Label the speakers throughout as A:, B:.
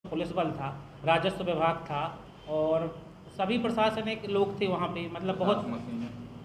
A: Police बल था, राजस्व विभाग था और सभी प्रशासनिक लोग थे वहाँ पे। मतलब बहुत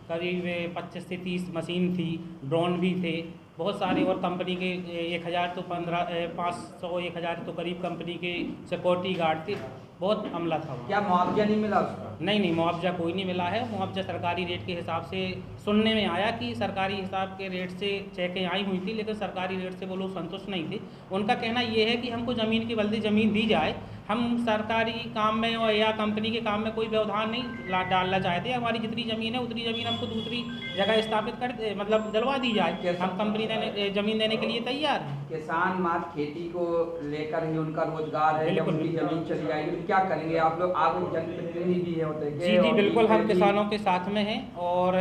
A: करीब 25 से 30 मशीन थी, ड्रोन भी थे, बहुत सारे। और कंपनी के 1000 तो 500 1000 तो करीब कंपनी के सिक्योरिटी गार्ड थे। बहुत अमला था वहाँ।
B: क्या मुआवजा नहीं मिला उसका?
A: नहीं, मुआवजा कोई नहीं मिला है। मुआवजा सरकारी रेट के हिसाब से सुनने में आया कि सरकारी हिसाब के रेट से चेकें आई हुई थी, लेकिन सरकारी रेट से वो लोग संतुष्ट नहीं थे। उनका कहना ये है कि हमको ज़मीन की बदले ज़मीन दी जाए, हम सरकारी काम में और या कंपनी के काम में कोई व्यवधान नहीं डालना चाहते। हमारी जितनी ज़मीन है उतनी ज़मीन हमको दूसरी जगह स्थापित मतलब दिलवा दी जाए। हम कंपनी ज़मीन देने के लिए तैयार हैं।
B: किसान मात्र खेती को लेकर ही उनका रोजगार है, जब उनकी जमीन चली जाएगी तो क्या करेंगे आप लोग? आप जनप्रतिनिधि होते हैं।
A: जी बिल्कुल, हम किसानों के साथ में हैं और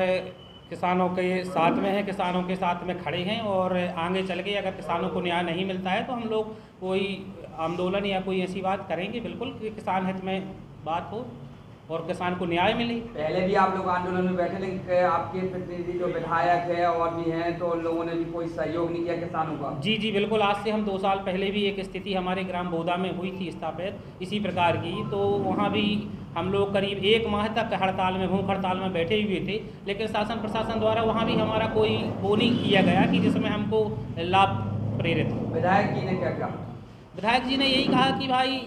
A: किसानों के साथ में हैं, किसानों के साथ में खड़े हैं। और आगे चल के अगर किसानों को न्याय नहीं मिलता है तो हम लोग कोई आंदोलन या कोई ऐसी बात करेंगे बिल्कुल कि किसान हित में बात हो और किसान को न्याय मिले।
B: पहले भी आप लोग आंदोलन में बैठे, लेकिन आपके प्रतिनिधि जो विधायक है और भी हैं तो उन लोगों ने भी कोई सहयोग नहीं किया किसानों का?
A: जी बिल्कुल, आज से हम 2 साल पहले भी एक स्थिति हमारे ग्राम बोदा में हुई थी स्थापित इसी प्रकार की। तो वहाँ भी हम लोग करीब 1 माह तक हड़ताल में, भूख हड़ताल में बैठे हुए थे, लेकिन शासन प्रशासन द्वारा वहाँ भी हमारा कोई वो नहीं किया गया कि जिसमें हमको लाभ प्रेरित हो।
B: विधायक जी ने क्या कहा?
A: विधायक जी ने यही कहा कि भाई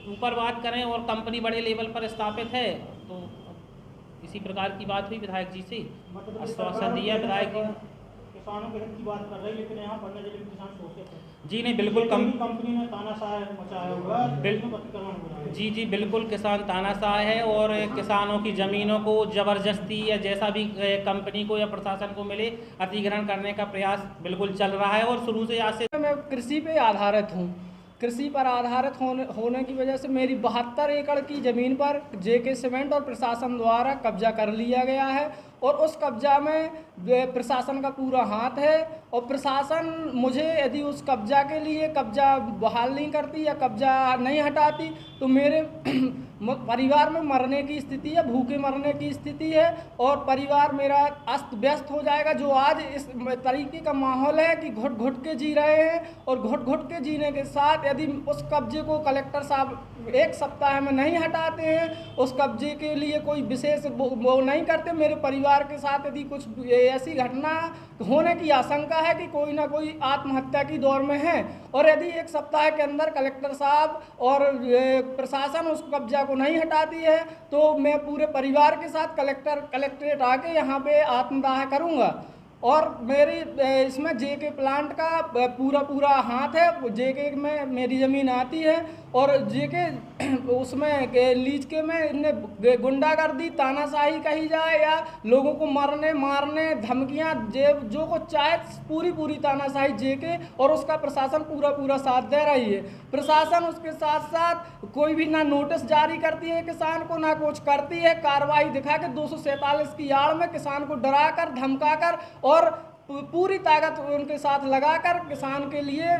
A: ऊपर बात करें और कंपनी बड़े लेवल पर स्थापित है। तो इसी प्रकार की बात हुई विधायक जी से, आश्वासन दिया विधायक जी।
C: किसानों के हित की बात कर रहे हैं, लेकिन यहाँ पन्ना जिले में किसान शोषित है।
A: जी नहीं बिल्कुल,
C: कंपनी ने तानाशाह मचाया होगा, बिल्कुल।
A: जी बिल्कुल, किसान तानाशाह है और किसानों की ज़मीनों को ज़बरदस्ती या जैसा भी कंपनी को या प्रशासन को मिले अधिग्रहण करने का प्रयास बिल्कुल चल रहा है। और शुरू से आज से
D: मैं कृषि पे आधारित हूँ। कृषि पर आधारित होने की वजह से मेरी 72 एकड़ की ज़मीन पर जेके सीमेंट और प्रशासन द्वारा कब्जा कर लिया गया है और उस कब्जा में प्रशासन का पूरा हाथ है। और प्रशासन मुझे यदि उस कब्जा के लिए कब्जा बहाल नहीं करती या कब्जा नहीं हटाती तो मेरे परिवार में मरने की स्थिति है, भूखे मरने की स्थिति है और परिवार मेरा अस्त व्यस्त हो जाएगा। जो आज इस तरीके का माहौल है कि घुट घुट के जी रहे हैं और घुट घुट के जीने के साथ यदि उस कब्जे को कलेक्टर साहब 1 सप्ताह में नहीं हटाते हैं, उस कब्जे के लिए कोई विशेष वो नहीं करते, मेरे परिवार के साथ यदि कुछ ऐसी घटना होने की आशंका है कि कोई ना कोई आत्महत्या की दौर में है और यदि 1 सप्ताह के अंदर कलेक्टर साहब और प्रशासन उस कब्जा को नहीं हटाती है तो मैं पूरे परिवार के साथ कलेक्ट्रेट आके यहाँ पे आत्मदाह करूँगा। और मेरी इसमें जेके प्लांट का पूरा हाथ है। जेके में मेरी ज़मीन आती है और जेके उसमें लीज के में इनने गुंडागर्दी, तानाशाही कही जाए या लोगों को मरने मारने धमकियां, जो को चाहे पूरी तानाशाही जेके और उसका प्रशासन पूरा साथ दे रही है। प्रशासन उसके साथ साथ कोई भी ना नोटिस जारी करती है किसान को, ना कुछ करती है। कार्रवाई दिखा के 247 की आड़ में किसान को डराकर धमकाकर और पूरी ताकत उनके साथ लगाकर किसान के लिए